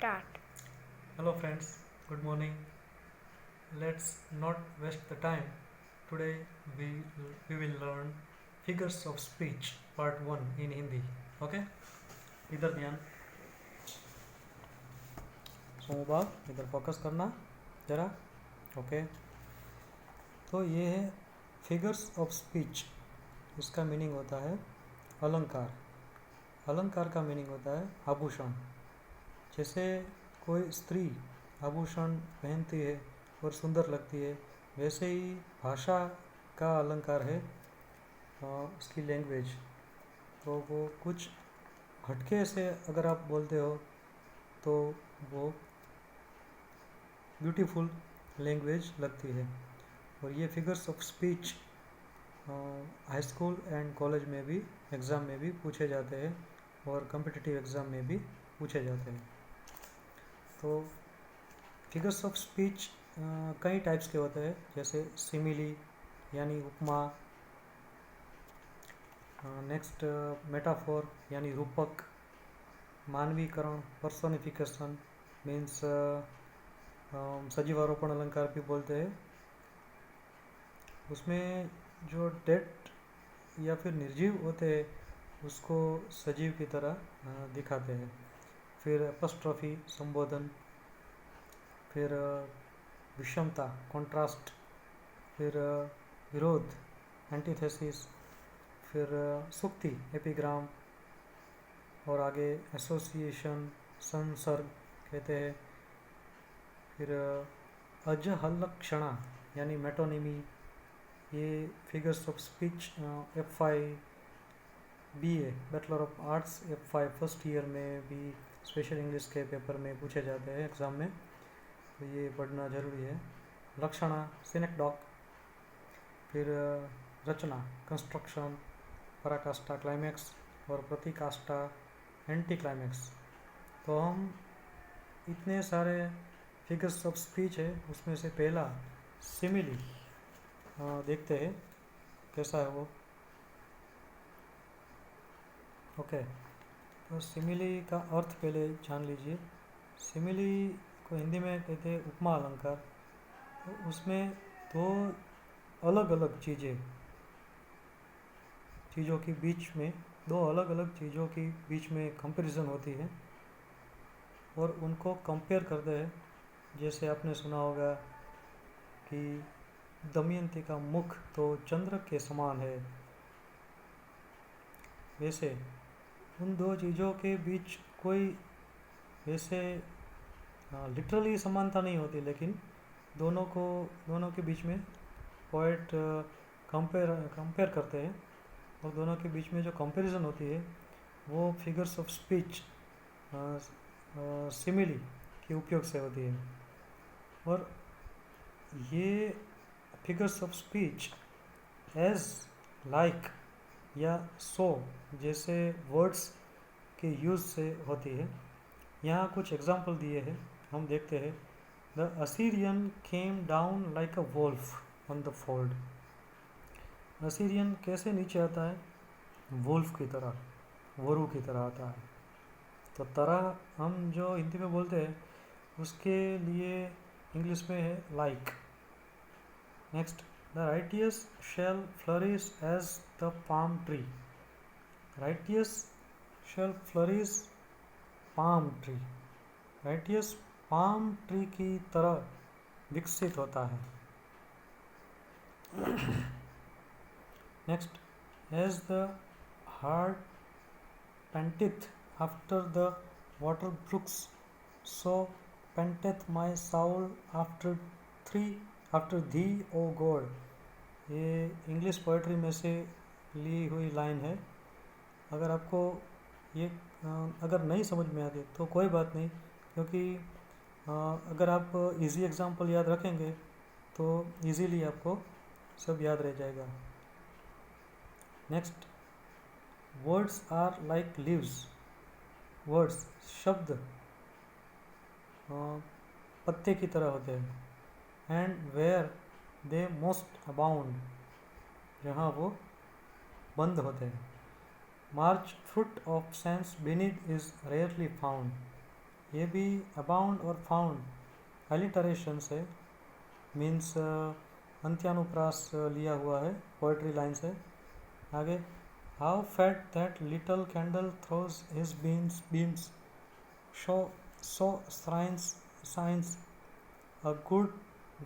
Start. Hello friends, good morning. Let's not waste the time. Today we we will learn figures of speech part 1 in Hindi. Okay? इधर ध्यान सोमबाग इधर focus करना जरा. Okay. तो ये है फिगर्स ऑफ स्पीच. इसका मीनिंग होता है अलंकार. अलंकार का मीनिंग होता है आभूषण. जैसे कोई स्त्री आभूषण पहनती है और सुंदर लगती है, वैसे ही भाषा का अलंकार है उसकी लैंग्वेज. तो वो कुछ हटके से अगर आप बोलते हो तो वो ब्यूटीफुल लैंग्वेज लगती है. और ये figures of speech high school and college में भी एग्ज़ाम में भी पूछे जाते हैं और कम्पिटिटिव एग्ज़ाम में भी पूछे जाते हैं. तो फिगर्स ऑफ स्पीच कई टाइप्स के होते हैं, जैसे सिमिली यानी उपमा. नेक्स्ट मेटाफोर यानी रूपक. मानवीकरण पर्सोनिफिकेशन मीन्स सजीवारोपण अलंकार भी बोलते हैं. उसमें जो डेड या फिर निर्जीव होते हैं उसको सजीव की तरह दिखाते हैं. फिर एपस्ट्रॉफी संबोधन. फिर विषमता कॉन्ट्रास्ट. फिर विरोध एंटीथेसिस. फिर सूक्ति एपिग्राम. और आगे एसोसिएशन संसर्ग कहते हैं. फिर अजहलक्षणा यानी मेटोनिमी. ये figures of speech F5 BA bachelor of arts F5 first year में भी स्पेशल इंग्लिश के पेपर में पूछे जाते हैं एग्ज़ाम में, तो ये पढ़ना ज़रूरी है. लक्षणा सिनेक्डॉक. फिर रचना कंस्ट्रक्शन. पराकाष्ठा क्लाइमैक्स. और प्रतिकाष्ठा एंटी क्लाइमैक्स. तो हम इतने सारे फिगर्स ऑफ स्पीच है, उसमें से पहला सिमिली देखते हैं कैसा है वो. ओके. तो सिमिली का अर्थ पहले जान लीजिए. सिमिली को हिंदी में कहते हैं उपमा अलंकार. तो उसमें दो अलग अलग चीज़ों के बीच में, दो अलग अलग चीज़ों के बीच में कंपैरिजन होती है और उनको कंपेयर करते हैं. जैसे आपने सुना होगा कि दमयंती का मुख तो चंद्र के समान है. वैसे उन दो चीज़ों के बीच कोई वैसे लिटरली समानता नहीं होती, लेकिन दोनों के बीच में पोएट कंपेयर करते हैं. और दोनों के बीच में जो कंपैरिजन होती है वो फिगर्स ऑफ स्पीच सिमिली के उपयोग से होती है. और ये figures of speech as like या सो जैसे वर्ड्स के यूज़ से होती है. यहाँ कुछ एग्जाम्पल दिए हैं, हम देखते हैं. The Assyrian came down like a wolf on the fold. Assyrian कैसे नीचे आता है? वोल्फ की तरह, वरु की तरह आता है. तो तरह हम जो हिंदी में बोलते हैं उसके लिए इंग्लिश में है like. Next, the righteous shall flourish as the palm tree. Righteous shall flourish palm tree. Righteous palm tree की तरह विकसित होता है. Next, as the hart panteth after the water brooks, so panteth my soul after thee, O God. ये English poetry में से ली हुई line है. अगर आपको ये अगर नहीं समझ में आती तो कोई बात नहीं, क्योंकि अगर आप इजी एग्जांपल याद रखेंगे तो इजीली आपको सब याद रह जाएगा. Next, words are like leaves. Words शब्द पत्ते की तरह होते हैं. And where they most abound, जहाँ वो बंद होते हैं. Much fruit of sense beneath is rarely found. ये भी अबाउंड और फाउंड एलिटरेशन है, मीन्स अंत्यानुप्रास लिया हुआ है, पोएट्री लाइन्स है। आगे, how far that little candle throws his beams so so shines a good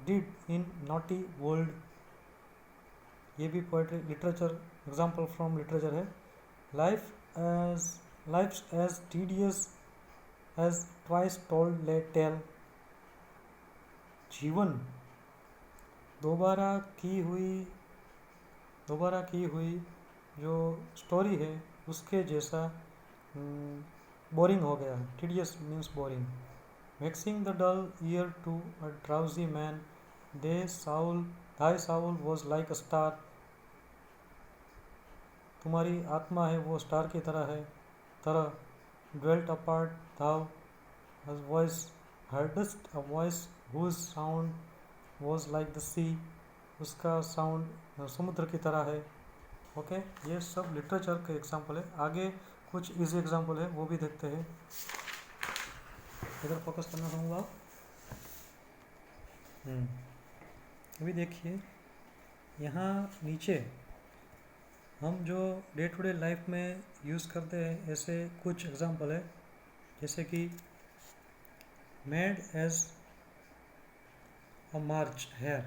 deed in naughty world. ये भी poetry literature example from literature है। Life as tedious as twice told tale. जीवन दोबारा की हुई जो स्टोरी है उसके जैसा बोरिंग हो गया है। Tedious means boring. Vexing the dull ear to a drowsy man, thy soul was like a star। तुम्हारी आत्मा है वो स्टार की तरह dwelt apart thou a voice heardest a voice whose sound was like the sea। उसका sound समुद्र की तरह है। ओके, ये सब लिटरेचर के एग्जाम्पल है। आगे कुछ इजी एग्जाम्पल है वो भी देखते हैं। इधर फोकस करना चाहूँगा। अभी देखिए यहाँ नीचे हम जो डे टू डे लाइफ में यूज़ करते हैं ऐसे कुछ एग्जाम्पल है, जैसे कि mad as March hare,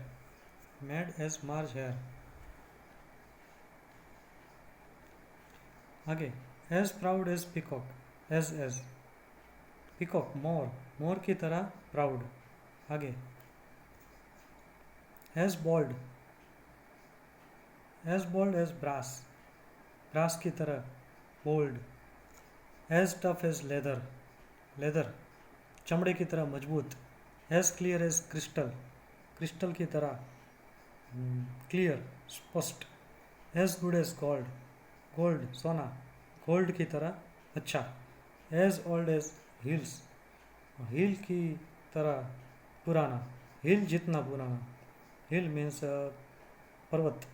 mad as March hare. आगे, as proud as peacock, as peacock मोर की तरह प्राउड। आगे, एज बोल्ड एज ब्रास की तरह bold. As tough as leather चमड़े की तरह मजबूत। एज क्लियर एज क्रिस्टल की तरह क्लियर स्पष्ट। एज गुड एज गोल्ड सोना, गोल्ड की तरह अच्छा। एज ओल्ड एज हिल की तरह पुराना, हिल जितना पुराना। हिल मीन्स पर्वत।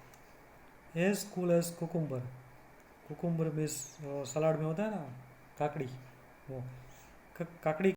As cool as cucumber means salad में होता है ना काकड़ी, वो काकड़ी